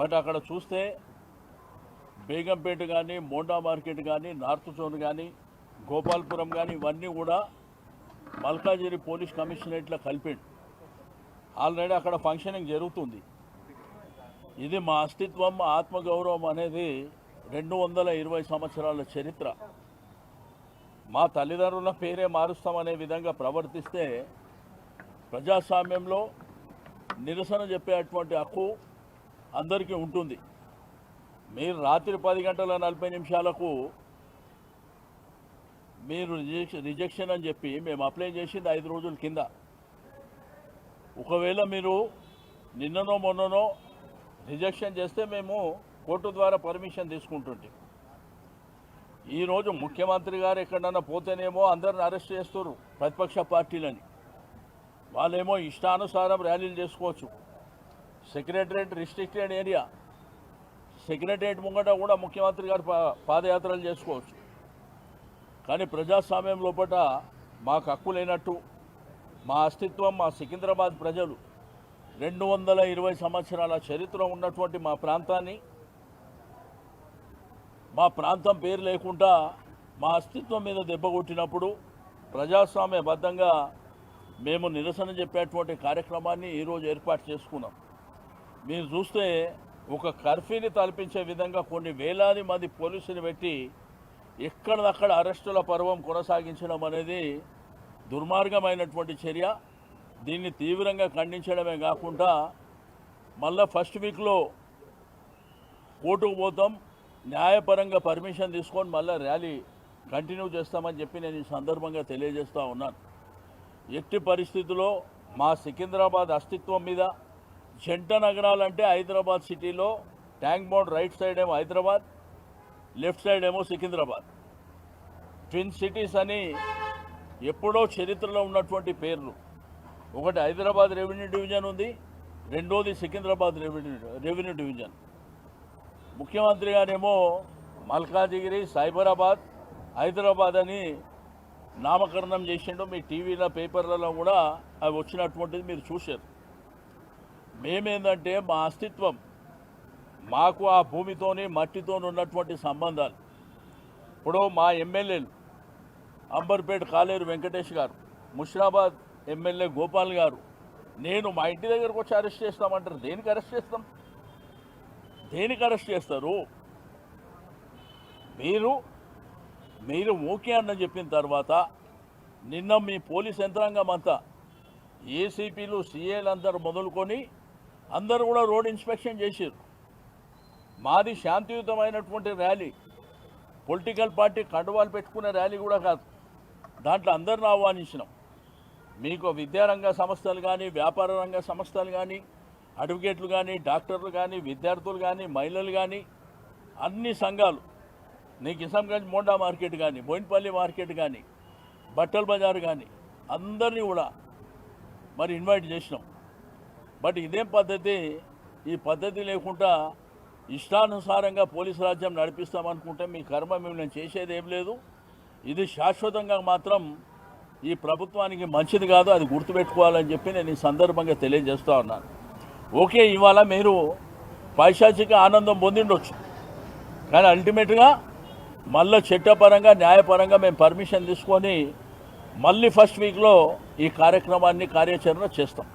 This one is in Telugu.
బట్ అక్కడ చూస్తే బేగంపేట కానీ, మోండా మార్కెట్ కానీ, నార్త్ జోన్ కానీ, గోపాల్పురం కానీ ఇవన్నీ కూడా మల్కాజిగిరి పోలీస్ కమిషనరేట్లో కలిపిండు. ఆల్రెడీ అక్కడ ఫంక్షనింగ్ జరుగుతుంది. ఇది మా అస్తిత్వం, మా ఆత్మగౌరవం అనేది 220 సంవత్సరాల చరిత్ర. మా తల్లిదండ్రుల పేరే మారుస్తామనే విధంగా ప్రవర్తిస్తే ప్రజాస్వామ్యంలో నిరసన చెప్పేటువంటి హక్కు అందరికీ ఉంటుంది. మీరు రాత్రి 10:40 మీరు రిజెక్షన్ అని చెప్పి మేము అప్లై చేసింది 5 రోజుల కింద. ఒకవేళ మీరు నిన్ననో మొన్ననో రిజెక్షన్ చేస్తే మేము కోర్టు ద్వారా పర్మిషన్ తీసుకుంటుంటే, ఈరోజు ముఖ్యమంత్రి గారు ఎక్కడన్నా పోతేనేమో అందరిని అరెస్ట్ చేస్తారు ప్రతిపక్ష పార్టీలని. వాళ్ళేమో ఇష్టానుసారం ర్యాలీలు చేసుకోవచ్చు. సెక్రటరేట్ రిస్ట్రిక్టెడ్ ఏరియా, సెక్రటరేట్ ముంగట కూడా ముఖ్యమంత్రి గారు పాదయాత్రలు చేసుకోవచ్చు. కానీ ప్రజాస్వామ్యం లోపల మాకు హక్కు లేనట్టు మా అస్తిత్వం, మా సికింద్రాబాద్ ప్రజలు 220 సంవత్సరాల చరిత్ర ఉన్నటువంటి మా ప్రాంతాన్ని, మా ప్రాంతం పేరు లేకుండా మా అస్తిత్వం మీద దెబ్బ కొట్టినప్పుడు ప్రజాస్వామ్యబద్ధంగా మేము నిరసన చెప్పేటువంటి కార్యక్రమాన్ని ఈరోజు ఏర్పాటు చేసుకున్నాం. మీరు చూస్తే ఒక కర్ఫ్యూని తలపించే విధంగా కొన్ని వేలాది మంది పోలీసులు పెట్టి ఎక్కడదక్కడ అరెస్టుల పర్వం కొనసాగించడం అనేది దుర్మార్గమైనటువంటి చర్య. దీన్ని తీవ్రంగా ఖండించడమే కాకుండా మళ్ళీ ఫస్ట్ వీక్లో కోర్టుకు పోతాం, న్యాయపరంగా పర్మిషన్ తీసుకొని మళ్ళీ ర్యాలీ కంటిన్యూ చేస్తామని చెప్పి నేను ఈ సందర్భంగా తెలియజేస్తూ ఉన్నాను. ఎట్టి పరిస్థితుల్లో మా సికింద్రాబాద్ అస్తిత్వం మీద, జంట నగరాలంటే హైదరాబాద్ సిటీలో ట్యాంక్ బండ్ రైట్ సైడ్ ఏమో హైదరాబాద్, లెఫ్ట్ సైడ్ ఏమో సికింద్రాబాద్, ట్విన్ సిటీస్ అని ఎప్పుడో చరిత్రలో ఉన్నటువంటి పేర్లు. ఒకటి హైదరాబాద్ రెవెన్యూ డివిజన్ ఉంది, రెండోది సికింద్రాబాద్ రెవెన్యూ డివిజన్. ముఖ్యమంత్రి గారేమో మల్కాజిగిరి, సైబరాబాద్, హైదరాబాద్ అని నామకరణం చేసిండు. మీ టీవీలో, పేపర్లలో కూడా అవి వచ్చినటువంటిది మీరు చూశారు. మేమేందంటే మా అస్తిత్వం, మాకు ఆ భూమితోని మట్టితో ఉన్నటువంటి సంబంధాలు. ఇప్పుడు మా ఎమ్మెల్యేలు అంబర్పేట కాలేరు వెంకటేష్ గారు, ముషిరాబాద్ ఎమ్మెల్యే గోపాల్ గారు, నేను మా ఇంటి దగ్గరకు వచ్చి అరెస్ట్ చేస్తామంటారు. దేనికి అరెస్ట్ చేస్తాం? దేనికి అరెస్ట్ చేస్తారు? మీరు ఓకే అని చెప్పిన తర్వాత నిన్న మీ పోలీస్ యంత్రాంగం అంతా, ఏసీపీలు, సీఏలు అందరూ మొదలుకొని అందరూ కూడా రోడ్ ఇన్స్పెక్షన్ చేశారు. మాది శాంతియుతమైనటువంటి ర్యాలీ, పొలిటికల్ పార్టీ కండువాలు పెట్టుకునే ర్యాలీ కూడా కాదు. దాంట్లో అందరిని ఆహ్వానించినాం. మీకు విద్యారంగ సంస్థలు కానీ, వ్యాపార రంగ సంస్థలు కానీ, అడ్వకేట్లు కానీ, డాక్టర్లు కానీ, విద్యార్థులు కానీ, మహిళలు కానీ, అన్ని సంఘాలు, నీకు కిసంగంజ్ మోండా మార్కెట్ కానీ, బోయిన్పల్లి మార్కెట్ కానీ, బట్టల బజార్ కానీ, అందరినీ కూడా మరి ఇన్వైట్ చేసినాం. బట్ ఇదేం పద్ధతి? ఈ పద్ధతి లేకుండా ఇష్టానుసారంగా పోలీసు రాజ్యం నడిపిస్తామనుకుంటే మీ కర్మ మేము చేసేది ఏం లేదు. ఇది శాశ్వతంగా మాత్రం ఈ ప్రభుత్వానికి మంచిది కాదు, అది గుర్తుపెట్టుకోవాలని చెప్పి నేను ఈ సందర్భంగా తెలియజేస్తూ ఉన్నాను. ఓకే, ఇవాళ మీరు పైశాచిక ఆనందం పొందిండొచ్చు, కానీ అల్టిమేట్గా మళ్ళీ చట్టపరంగా, న్యాయపరంగా మేము పర్మిషన్ తీసుకొని మళ్ళీ ఫస్ట్ వీక్లో ఈ కార్యక్రమాన్ని కార్యాచరణ చేస్తాం.